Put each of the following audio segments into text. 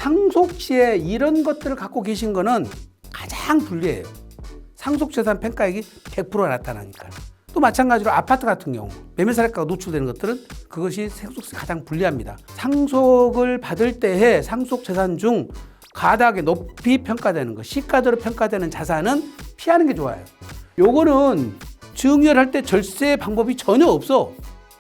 상속시에 이런 것들을 갖고 계신 거는 가장 불리해요. 상속재산 평가액이 100%가 나타나니까. 또 마찬가지로 아파트 같은 경우 매매사례가가 노출되는 것들은 그것이 상속세 가장 불리합니다. 상속을 받을 때에 상속재산 중 가닥에 높이 평가되는 것, 시가대로 평가되는 자산은 피하는 게 좋아요. 요거는 증여를 할 때 절세 방법이 전혀 없어.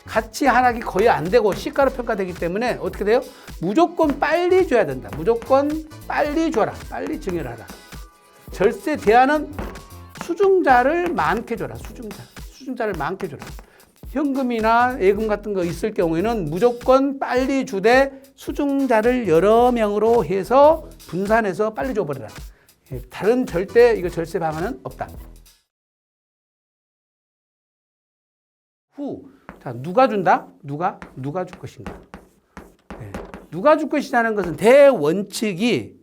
가치 하락이 거의 안 되고 시가로 평가되기 때문에 어떻게 돼요? 무조건 빨리 줘야 된다. 무조건 빨리 줘라. 빨리 증여를 하라. 절세 대안은 수증자를 많게 줘라. 수증자를 많게 줘라. 현금이나 예금 같은 거 있을 경우에는 무조건 빨리 주되 수증자를 여러 명으로 해서 분산해서 빨리 줘버려라. 다른 절대 이거 절세 방안은 없다. 자, 누가 준다? 누가 줄 것인가? 네. 누가 줄 것이냐는 것은 대원칙이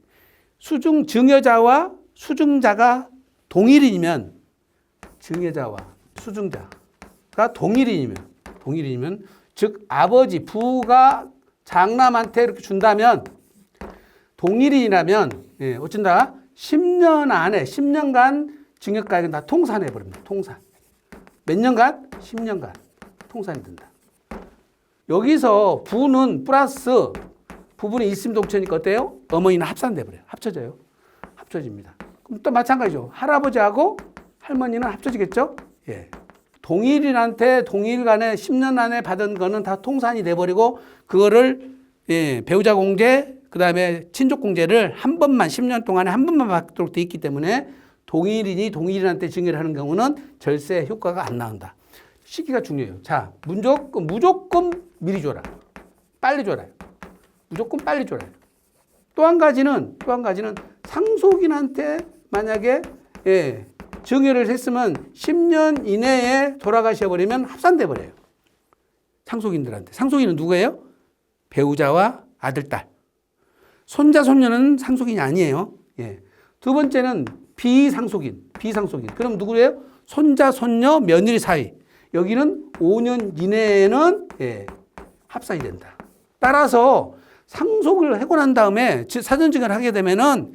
증여자와 수증자가 동일인이면 증여자와 수증자가 동일인이면 즉 아버지 부가 장남한테 이렇게 준다면 동일인이라면 어쩐다? 10년 안에 10년간 증여가액은 다 통산해 버립니다. 통산. 몇 년간? 10년간 통산이 된다. 여기서 부는 플러스 부분이 일심동체니까 어때요? 어머니는 합산돼 버려요. 합쳐져요. 합쳐집니다. 그럼 또 마찬가지죠. 할아버지하고 할머니는 합쳐지겠죠? 예. 동일인한테 동일간에 10년 안에 받은 거는 다 통산이 돼버리고 그거를 배우자 공제 그 다음에 친족 공제를 한 번만 10년 동안에 한 번만 받도록 돼 있기 때문에 동일인이 동일인한테 증여를 하는 경우는 절세 효과가 안 나온다. 시기가 중요해요. 자, 무조건 미리 줘라. 빨리 줘라. 무조건 빨리 줘라. 또 한 가지는 상속인한테 만약에 증여를 했으면 10년 이내에 돌아가셔 버리면 합산돼 버려요. 상속인들한테. 상속인은 누구예요? 배우자와 아들, 딸. 손자, 손녀는 상속인이 아니에요. 예. 두 번째는 비상속인. 그럼 누구예요? 손자, 손녀, 며느리 사이. 여기는 5년 이내에는 합산이 된다. 따라서 상속을 하고 난 다음에 사전증여를 하게 되면은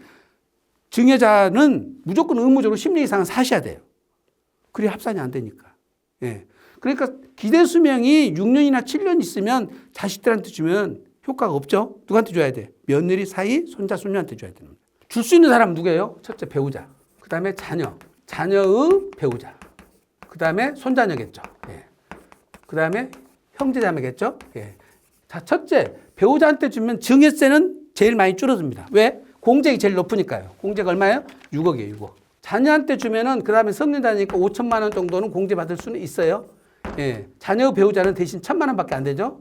증여자는 무조건 의무적으로 10년 이상은 사셔야 돼요. 그래야 합산이 안 되니까. 예. 그러니까 기대수명이 6년이나 7년 있으면 자식들한테 주면 효과가 없죠. 누구한테 줘야 돼? 며느리 사이, 손자, 손녀한테 줘야 됩니다. 줄 수 있는 사람은 누구예요? 첫째, 배우자. 그 다음에 자녀의 배우자. 그 다음에 손자녀겠죠. 예. 그 다음에 형제자매겠죠. 예. 자, 첫째, 배우자한테 주면 증여세는 제일 많이 줄어듭니다. 왜? 공제가 제일 높으니까요. 공제가 얼마예요? 6억이에요, 6억. 자녀한테 주면은 그 다음에 성년자니까 5천만 원 정도는 공제받을 수는 있어요. 예. 자녀 배우자는 대신 1,000만 원밖에 안 되죠.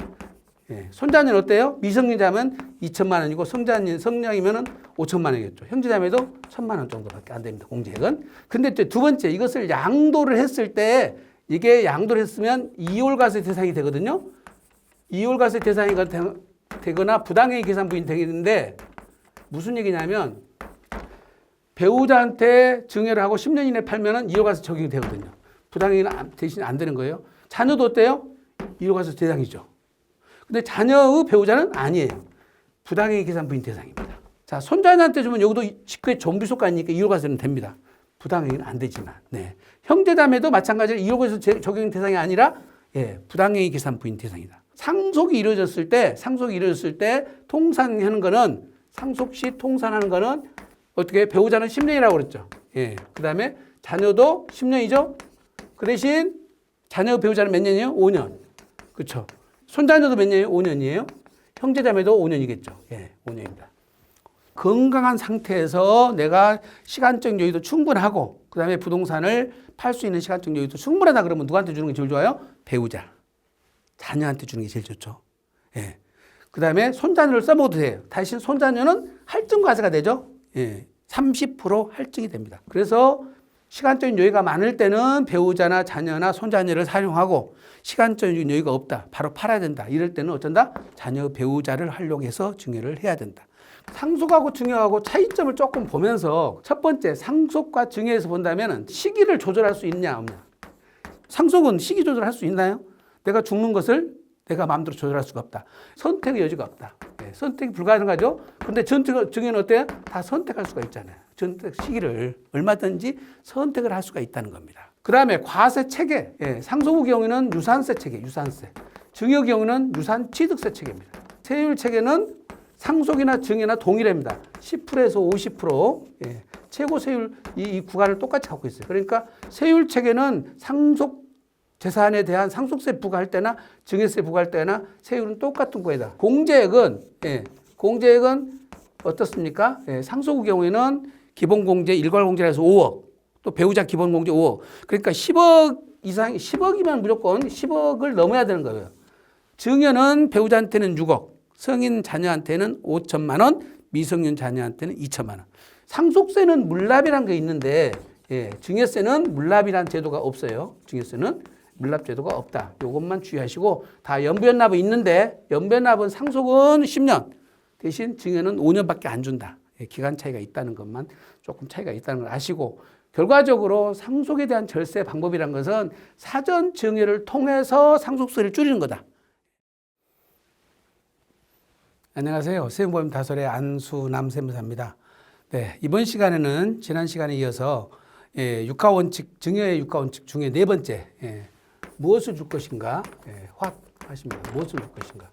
예. 손자녀는 어때요? 미성년자면 2천만 원이고 성령이면은 5천만 원이겠죠. 형제자매도 1,000만 원 정도밖에 안 됩니다. 공제액은. 근데 두 번째 이것을 양도를 했을 때 이게 양도를 했으면 이월과세 대상이 되거든요. 이월과세 대상이 되거나 부당행위 계산부인 되겠는데 무슨 얘기냐면 배우자한테 증여를 하고 10년 이내에 팔면은 이월과세 적용이 되거든요. 부당행위는 대신 안 되는 거예요. 자녀도 어때요? 이월과세 대상이죠. 근데 자녀의 배우자는 아니에요. 부당행위 계산부인 대상입니다. 자, 손자녀한테 주면 여기도 직계 존비속가 아니니까 이월과세는 됩니다. 부당행위는 안 되지만. 네. 형제자매도 마찬가지로 이월과세 적용 대상이 아니라 부당행위 계산부인 대상이다. 상속이 이루어졌을 때 통산하는 거는 상속 시 통산하는 거는 어떻게 배우자는 10년이라고 그랬죠. 예. 그다음에 자녀도 10년이죠. 그 대신 자녀 배우자는 몇 년이에요? 5년. 그렇죠. 손자녀도 몇 년이에요? 5년이에요. 형제자매도 5년이겠죠. 예, 5년입니다. 건강한 상태에서 내가 시간적 여유도 충분하고 그다음에 부동산을 팔 수 있는 시간적 여유도 충분하다 그러면 누구한테 주는 게 제일 좋아요? 배우자. 자녀한테 주는 게 제일 좋죠. 예. 그다음에 손자녀를 써먹어도 돼요. 대신 손자녀는 할증과세가 되죠. 예. 30% 할증이 됩니다. 그래서 시간적인 여유가 많을 때는 배우자나 자녀나 손자녀를 사용하고 시간적인 여유가 없다. 바로 팔아야 된다. 이럴 때는 어쩐다? 자녀 배우자를 활용해서 증여를 해야 된다. 상속하고 증여하고 차이점을 조금 보면서 첫 번째 상속과 증여에서 본다면 시기를 조절할 수 있냐 없냐. 상속은 시기 조절할 수 있나요? 내가 죽는 것을 내가 마음대로 조절할 수가 없다. 선택의 여지가 없다. 선택이 불가능하죠. 근데 증여는 어때요? 다 선택할 수가 있잖아요. 선택 시기를 얼마든지 선택을 할 수가 있다는 겁니다. 그 다음에 과세 체계. 상속의 경우에는 유산세 체계, 유산세. 증여 경우는 유산취득세 체계입니다. 세율 체계는 상속이나 증여나 동일합니다. 10%에서 50%. 최고 세율 이 구간을 똑같이 갖고 있어요. 그러니까 세율 체계는 상속 재산에 대한 상속세 부과할 때나 증여세 부과할 때나 세율은 똑같은 거이다. 공제액은 어떻습니까? 상속의 경우에는 기본공제, 일괄공제라 해서 5억, 또 배우자 기본공제 5억. 그러니까 10억 이상, 10억이면 무조건 10억을 넘어야 되는 거예요. 증여는 배우자한테는 6억, 성인 자녀한테는 5천만 원, 미성년 자녀한테는 2천만 원. 상속세는 물납이라는 게 있는데 증여세는 물납이라는 제도가 없어요. 증여세는 물납 제도가 없다. 이것만 주의하시고 다 연부연납은 있는데 연부연납은 상속은 10년 대신 증여는 5년밖에 안 준다. 기간 차이가 있다는 것만 조금 차이가 있다는 걸 아시고 결과적으로 상속에 대한 절세 방법이란 것은 사전 증여를 통해서 상속세를 줄이는 거다. 안녕하세요. 세무보험 다솔의 안수남 세무사입니다. 네, 이번 시간에는 지난 시간에 이어서 육하원칙, 증여의 육하원칙 중에 네 번째 무엇을 줄 것인가 확 하십니다. 무엇을 줄 것인가.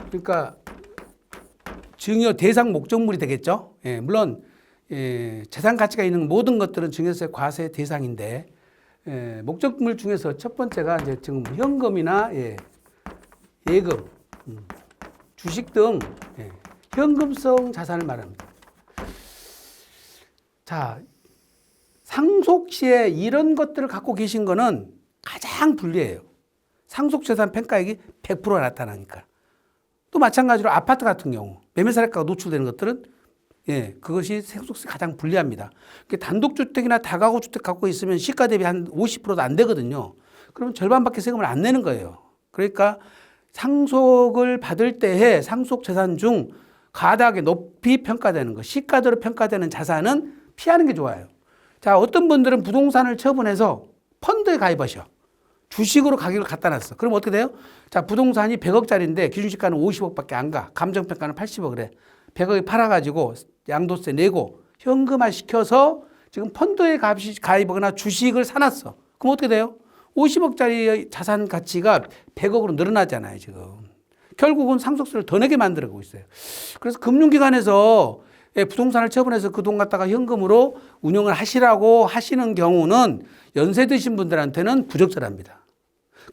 그러니까 증여 대상 목적물이 되겠죠. 물론 재산 가치가 있는 모든 것들은 증여세 과세 대상인데 목적물 중에서 첫 번째가 이제 지금 현금이나 예금, 주식 등 현금성 자산을 말합니다. 자, 상속 시에 이런 것들을 갖고 계신 거는 가장 불리해요. 상속재산 평가액이 100% 나타나니까. 또 마찬가지로 아파트 같은 경우 매매사례가가 노출되는 것들은 그것이 상속세 가장 불리합니다. 단독주택이나 다가구주택 갖고 있으면 시가 대비 한 50%도 안 되거든요. 그러면 절반밖에 세금을 안 내는 거예요. 그러니까 상속을 받을 때에 상속재산 중 가닥에 높이 평가되는 것, 시가대로 평가되는 자산은 피하는 게 좋아요. 자, 어떤 분들은 부동산을 처분해서 펀드에 가입하셔. 주식으로 가격을 갖다 놨어. 그럼 어떻게 돼요? 자, 부동산이 100억짜리인데 기준시가는 50억밖에 안 가. 감정평가는 80억 그래. 100억에 팔아가지고 양도세 내고 현금화 시켜서 지금 펀드에 가입하거나 주식을 사놨어. 그럼 어떻게 돼요? 50억짜리 자산 가치가 100억으로 늘어나잖아요, 지금. 결국은 상속세를 더 내게 만들고 있어요. 그래서 금융기관에서 부동산을 처분해서 그 돈 갖다가 현금으로 운영을 하시라고 하시는 경우는 연세 드신 분들한테는 부적절합니다.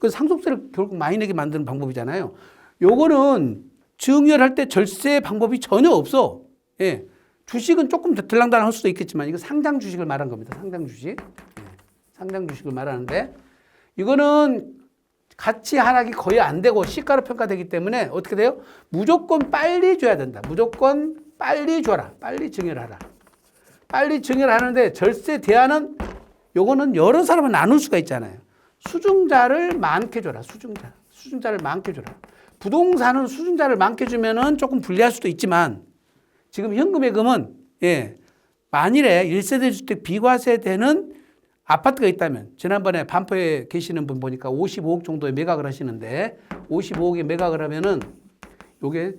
그 상속세를 결국 많이 내게 만드는 방법이잖아요. 요거는 증여를 할 때 절세 방법이 전혀 없어. 주식은 조금 들랑달랑 할 수도 있겠지만 이거 상장 주식을 말한 겁니다. 상장 주식. 상장 주식을 말하는데 이거는 가치 하락이 거의 안 되고 시가로 평가되기 때문에 어떻게 돼요? 무조건 빨리 줘야 된다. 무조건 빨리 줘라. 빨리 증여를 하라. 빨리 증여를 하는데 절세 대안은 요거는 여러 사람을 나눌 수가 있잖아요. 수중자를 많게 줘라. 수중자를 많게 줘라. 부동산은 수중자를 많게 주면은 조금 불리할 수도 있지만 지금 현금예금은 만일에 1세대 주택 비과세되는 아파트가 있다면 지난번에 반포에 계시는 분 보니까 55억 정도에 매각을 하시는데 55억에 매각을 하면은 요게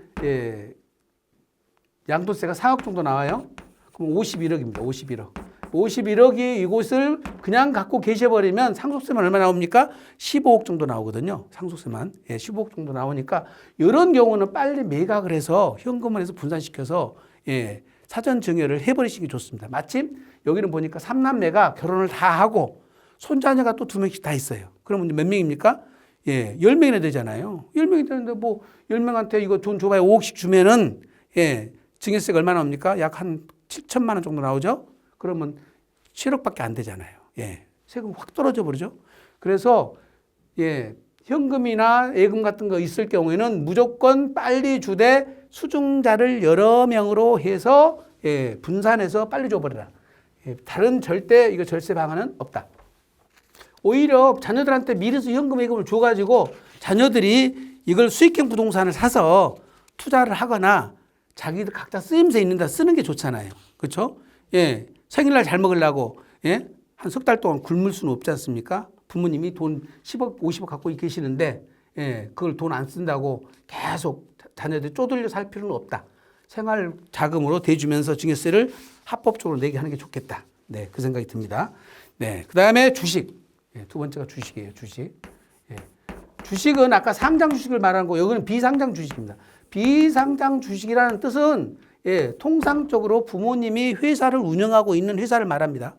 양도세가 4억 정도 나와요. 그럼 51억입니다. 51억. 51억이 이곳을 그냥 갖고 계셔버리면 상속세만 얼마 나옵니까? 15억 정도 나오거든요. 상속세만. 15억 정도 나오니까 이런 경우는 빨리 매각을 해서 현금을 해서 분산시켜서 사전 증여를 해버리시기 좋습니다. 마침 여기는 보니까 3남매가 결혼을 다 하고 손자녀가 또 2명씩 다 있어요. 그러면 몇 명입니까? 10명이나 되잖아요. 10명이 되는데 뭐 10명한테 이거 돈 줘봐야 5억씩 주면은 증여세가 얼마 나옵니까? 약 한 7천만 원 정도 나오죠? 그러면 7억밖에 안 되잖아요. 세금 확 떨어져 버리죠. 그래서 현금이나 예금 같은 거 있을 경우에는 무조건 빨리 주되 수중자를 여러 명으로 해서 분산해서 빨리 줘버리라. 다른 절대 이거 절세 방안은 없다. 오히려 자녀들한테 미리서 현금 예금을 줘가지고 자녀들이 이걸 수익형 부동산을 사서 투자를 하거나 자기들 각자 쓰임새 있는 데 쓰는 게 좋잖아요. 그렇죠? 생일날 잘 먹으려고 한 석 달 동안 굶을 수는 없지 않습니까? 부모님이 돈 10억, 50억 갖고 계시는데 예, 그걸 돈 안 쓴다고 계속 자녀들이 쪼들려 살 필요는 없다. 생활 자금으로 대주면서 증여세를 합법적으로 내게 하는 게 좋겠다. 네, 그 생각이 듭니다. 네, 그 다음에 주식. 예, 두 번째가 주식이에요, 주식. 예. 주식은 아까 상장 주식을 말하는 거, 여기는 비상장 주식입니다. 비상장 주식이라는 뜻은 예, 통상적으로 부모님이 회사를 운영하고 있는 회사를 말합니다.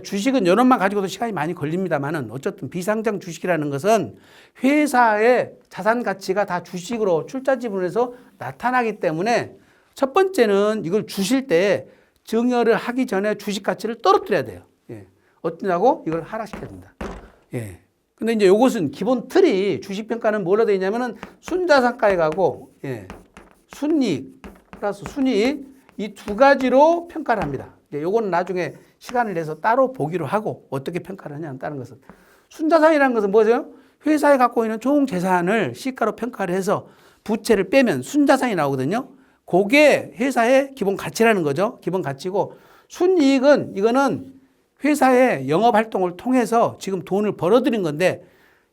주식은 연원만 가지고도 시간이 많이 걸립니다만은 어쨌든 비상장 주식이라는 것은 회사의 자산 가치가 다 주식으로 출자 지분에서 나타나기 때문에 첫 번째는 이걸 주실 때 증여를 하기 전에 주식 가치를 떨어뜨려야 돼요. 예. 어떠냐고? 이걸 하락시켜야 된다. 예. 근데 이제 요것은 기본 틀이 주식 평가는 뭐로 되어 있냐면은 순자산가에 가고 예. 순이익 플러스 순이익 이 두 가지로 평가를 합니다. 요거는 나중에 시간을 내서 따로 보기로 하고 어떻게 평가를 하냐는 다른 것은 순자산이라는 것은 뭐죠? 회사에 갖고 있는 총 재산을 시가로 평가를 해서 부채를 빼면 순자산이 나오거든요. 그게 회사의 기본 가치라는 거죠. 기본 가치고 순이익은 이거는 회사의 영업 활동을 통해서 지금 돈을 벌어들인 건데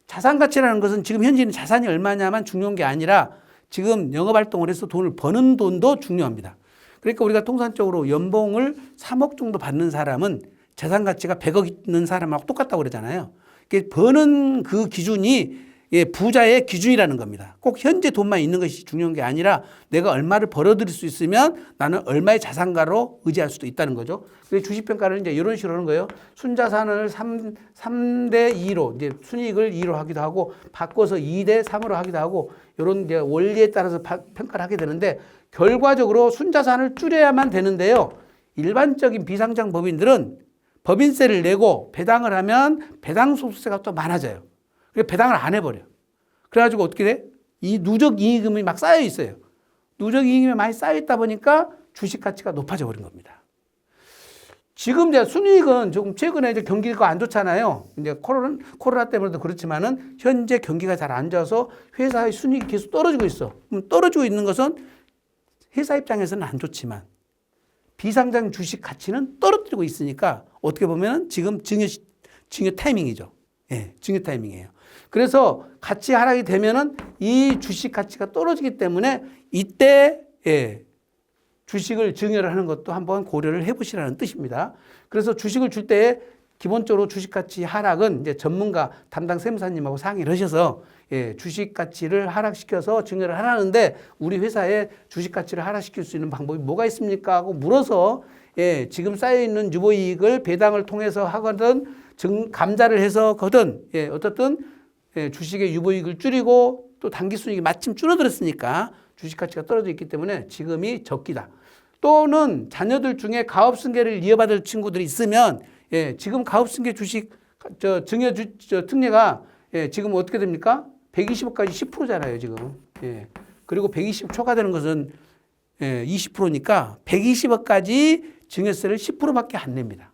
자산 가치라는 것은 지금 현재는 자산이 얼마냐만 중요한 게 아니라 지금 영업 활동을 해서 돈을 버는 돈도 중요합니다. 그러니까 우리가 통상적으로 연봉을 3억 정도 받는 사람은 재산 가치가 100억 있는 사람하고 똑같다고 그러잖아요. 버는 그 기준이 부자의 기준이라는 겁니다. 꼭 현재 돈만 있는 것이 중요한 게 아니라 내가 얼마를 벌어들일 수 있으면 나는 얼마의 자산가로 의지할 수도 있다는 거죠. 그래서 주식평가를 이제 이런 식으로 하는 거예요. 순자산을 3대 2로, 이제 순이익을 2로 하기도 하고, 바꿔서 2대 3으로 하기도 하고, 이런 이제 원리에 따라서 평가를 하게 되는데, 결과적으로 순자산을 줄여야만 되는데요. 일반적인 비상장 법인들은 법인세를 내고 배당을 하면 배당소득세가 또 많아져요. 그래서 배당을 안 해버려. 그래가지고 어떻게 돼? 이 누적 이익금이 막 쌓여 있어요. 누적 이익금이 많이 쌓여 있다 보니까 주식 가치가 높아져 버린 겁니다. 지금 이제 순이익은 조금 최근에 이제 경기가 안 좋잖아요. 이제 코로나 때문에도 그렇지만은 현재 경기가 잘 안 좋아서 회사의 순이익이 계속 떨어지고 있어. 그럼 떨어지고 있는 것은 회사 입장에서는 안 좋지만 비상장 주식 가치는 떨어뜨리고 있으니까 어떻게 보면 지금 증여 타이밍이죠. 예, 증여 타이밍이에요. 그래서 가치 하락이 되면은 이 주식 가치가 떨어지기 때문에 이때 예, 주식을 증여를 하는 것도 한번 고려를 해보시라는 뜻입니다. 그래서 주식을 줄 때 기본적으로 주식 가치 하락은 이제 전문가 담당 세무사님하고 상의를 하셔서 예, 주식 가치를 하락시켜서 증여를 하라는데 우리 회사에 주식 가치를 하락시킬 수 있는 방법이 뭐가 있습니까? 하고 물어서 예, 지금 쌓여있는 유보이익을 배당을 통해서 하거든 감자를 해서 거든 예, 어떻든 예, 주식의 유보이익을 줄이고 또 당기순이익이 마침 줄어들었으니까 주식 가치가 떨어져 있기 때문에 지금이 적기다. 또는 자녀들 중에 가업승계를 이어받을 친구들이 있으면 예, 지금 가업승계 주식 증여 특례가 예, 지금 어떻게 됩니까? 120억까지 10%잖아요, 지금. 예. 그리고 120억 초과되는 것은 예, 20%니까 120억까지 증여세를 10%밖에 안 냅니다.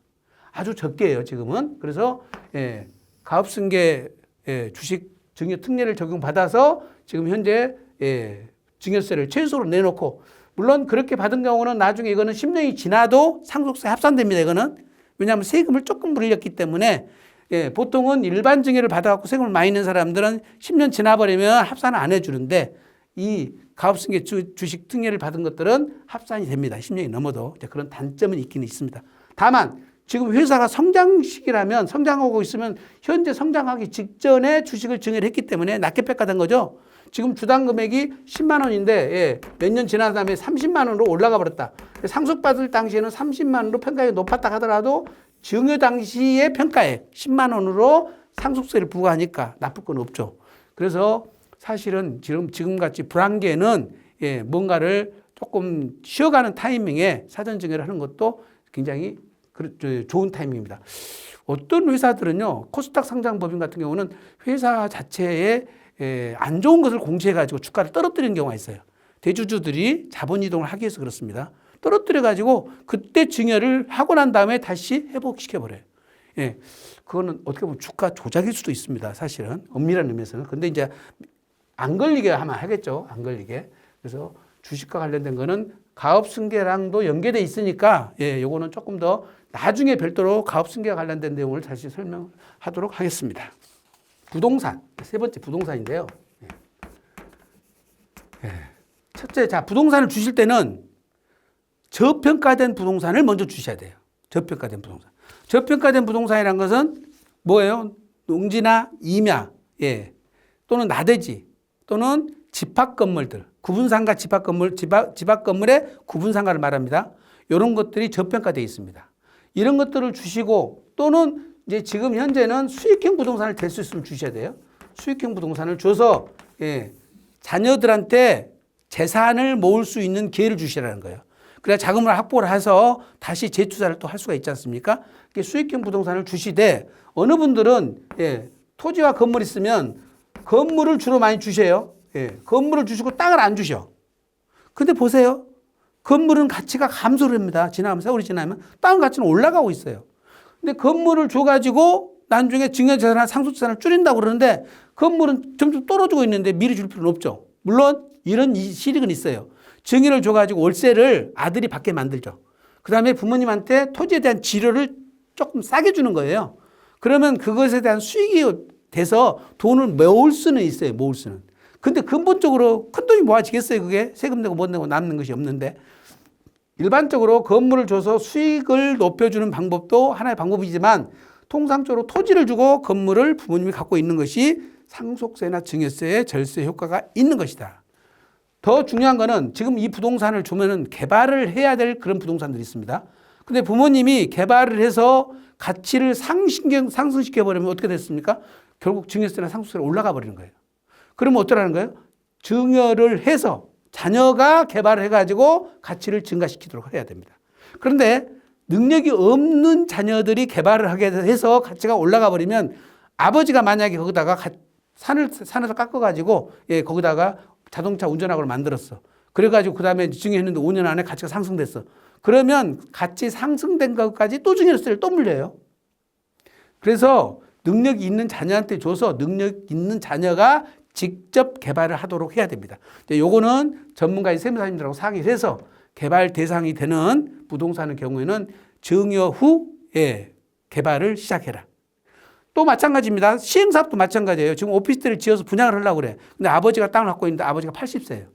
아주 적게 해요, 지금은. 그래서 예, 가업승계 예, 주식 증여 특례를 적용받아서 지금 현재 예, 증여세를 최소로 내놓고 물론 그렇게 받은 경우는 나중에 이거는 10년이 지나도 상속세 합산됩니다, 이거는. 왜냐하면 세금을 조금 물렸기 때문에 예, 보통은 일반 증여를 받아갖고 세금을 많이 낸 사람들은 10년 지나버리면 합산을 안 해주는데 이 가업승계 주식 특례를 받은 것들은 합산이 됩니다. 10년이 넘어도. 그런 단점은 있긴 있습니다. 다만 지금 회사가 성장 시기라면 성장하고 있으면 현재 성장하기 직전에 주식을 증여를 했기 때문에 낮게 평가된 거죠. 지금 주당 금액이 10만 원인데 예, 몇 년 지난 다음에 30만 원으로 올라가 버렸다. 상속받을 당시에는 30만 원으로 평가액이 높았다 하더라도 증여 당시의 평가액 10만 원으로 상속세를 부과하니까 나쁠 건 없죠. 그래서 사실은 지금같이 불황기에는 예, 뭔가를 조금 쉬어가는 타이밍에 사전 증여를 하는 것도 굉장히 좋은 타이밍입니다. 어떤 회사들은요, 코스닥 상장법인 같은 경우는 회사 자체에 안 좋은 것을 공시해가지고 주가를 떨어뜨리는 경우가 있어요. 대주주들이 자본 이동을 하기 위해서 그렇습니다. 떨어뜨려가지고 그때 증여를 하고 난 다음에 다시 회복시켜버려요. 예. 그거는 어떻게 보면 주가 조작일 수도 있습니다. 사실은. 엄밀한 의미에서는. 근데 이제 안 걸리게 하면 하겠죠. 안 걸리게. 그래서 주식과 관련된 거는 가업승계랑도 연계돼 있으니까 예, 요거는 조금 더 나중에 별도로 가업승계와 관련된 내용을 다시 설명하도록 하겠습니다. 부동산. 세 번째 부동산인데요. 첫째, 자, 부동산을 주실 때는 저평가된 부동산을 먼저 주셔야 돼요. 저평가된 부동산. 저평가된 부동산이란 것은 뭐예요? 농지나 임야, 또는 나대지, 또는 집합 건물들, 구분상가 집합 건물, 집합 건물의 구분상가를 말합니다. 이런 것들이 저평가되어 있습니다. 이런 것들을 주시고 또는 이제 지금 현재는 수익형 부동산을 될 수 있으면 주셔야 돼요. 수익형 부동산을 줘서 자녀들한테 재산을 모을 수 있는 기회를 주시라는 거예요. 그래야 자금을 확보를 해서 다시 재투자를 또 할 수가 있지 않습니까? 수익형 부동산을 주시되 어느 분들은 토지와 건물이 있으면 건물을 주로 많이 주셔요. 건물을 주시고 땅을 안 주셔. 근데 보세요. 건물은 가치가 감소를 합니다. 세월이 지나면 땅 가치는 올라가고 있어요. 근데 건물을 줘가지고 나중에 증여재산이나 상속재산을 줄인다고 그러는데 건물은 점점 떨어지고 있는데 미리 줄 필요는 없죠. 물론 이런 실익은 있어요. 증여를 줘가지고 월세를 아들이 받게 만들죠. 그 다음에 부모님한테 토지에 대한 지료를 조금 싸게 주는 거예요. 그러면 그것에 대한 수익이 돼서 돈을 모을 수는 있어요. 모을 수는. 근데 근본적으로 큰 돈이 모아지겠어요. 그게 세금 내고 못 내고 남는 것이 없는데. 일반적으로 건물을 줘서 수익을 높여주는 방법도 하나의 방법이지만 통상적으로 토지를 주고 건물을 부모님이 갖고 있는 것이 상속세나 증여세의 절세 효과가 있는 것이다. 더 중요한 거는 지금 이 부동산을 주면은 개발을 해야 될 그런 부동산들이 있습니다. 근데 부모님이 개발을 해서 가치를 상승시켜 버리면 어떻게 됐습니까? 결국 증여세나 상속세가 올라가 버리는 거예요. 그러면 어쩌라는 거예요? 증여를 해서 자녀가 개발을 해가지고 가치를 증가시키도록 해야 됩니다. 그런데 능력이 없는 자녀들이 개발을 하게 해서 가치가 올라가 버리면 아버지가 만약에 거기다가 산에서 깎아가지고 거기다가 자동차 운전학원을 만들었어. 그래가지고 그 다음에 증여했는데 5년 안에 가치가 상승됐어. 그러면 가치 상승된 것까지 또 증여세를 또 물려요. 그래서 능력이 있는 자녀한테 줘서 능력 있는 자녀가 직접 개발을 하도록 해야 됩니다. 요거는 전문가의 세무사님들하고 상의를 해서 개발 대상이 되는 부동산의 경우에는 증여 후에 개발을 시작해라. 또 마찬가지입니다. 시행사업도 마찬가지예요. 지금 오피스텔을 지어서 분양을 하려고 그래. 근데 아버지가 땅을 갖고 있는데 아버지가 80세예요.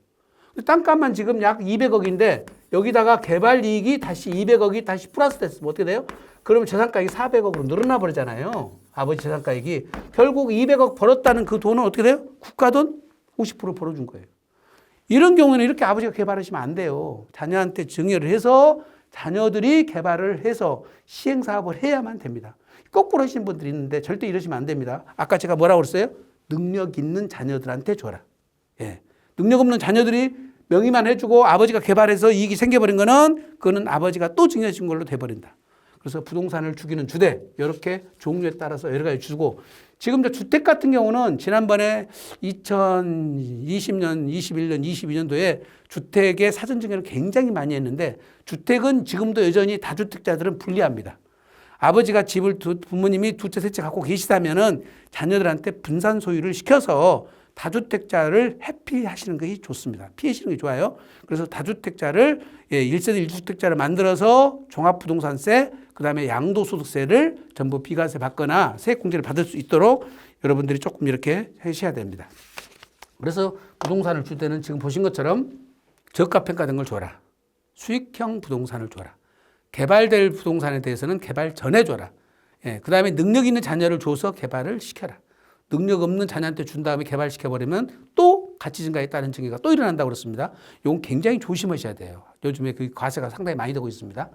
땅값만 지금 약 200억인데 여기다가 개발 이익이 다시 200억이 다시 플러스 됐으면 어떻게 돼요? 그러면 재산가액이 400억으로 늘어나 버리잖아요. 아버지 재산가액이. 결국 200억 벌었다는 그 돈은 어떻게 돼요? 국가 돈 50% 벌어준 거예요. 이런 경우는 이렇게 아버지가 개발하시면 안 돼요. 자녀한테 증여를 해서 자녀들이 개발을 해서 시행사업을 해야만 됩니다. 거꾸로 하시는 분들이 있는데 절대 이러시면 안 됩니다. 아까 제가 뭐라고 그랬어요? 능력 있는 자녀들한테 줘라. 능력 없는 자녀들이 명의만 해주고 아버지가 개발해서 이익이 생겨버린 거는 그거는 아버지가 또 증여하신 걸로 돼버린다. 그래서 부동산을 주기는 주되 이렇게 종류에 따라서 여러 가지 주고 지금 주택 같은 경우는 지난번에 2020년, 21년, 22년도에 주택의 사전 증여를 굉장히 많이 했는데 주택은 지금도 여전히 다주택자들은 불리합니다. 아버지가 집을 부모님이 두 채, 세 채 갖고 계시다면은 자녀들한테 분산 소유를 시켜서 다주택자를 회피하시는 것이 좋습니다. 피하시는 게 좋아요. 그래서 다주택자를 1세대 1주택자를 만들어서 종합부동산세, 그 다음에 양도소득세를 전부 비과세 받거나 세액공제를 받을 수 있도록 여러분들이 조금 이렇게 하셔야 됩니다. 그래서 부동산을 줄 때는 지금 보신 것처럼 저가평가된 걸 줘라. 수익형 부동산을 줘라. 개발될 부동산에 대해서는 개발 전에 줘라. 그 다음에 능력 있는 자녀를 줘서 개발을 시켜라. 능력 없는 자녀한테 준 다음에 개발시켜버리면 또 가치 증가에 따른 증여가 또 일어난다고 그렇습니다. 이건 굉장히 조심하셔야 돼요. 요즘에 그 과세가 상당히 많이 되고 있습니다.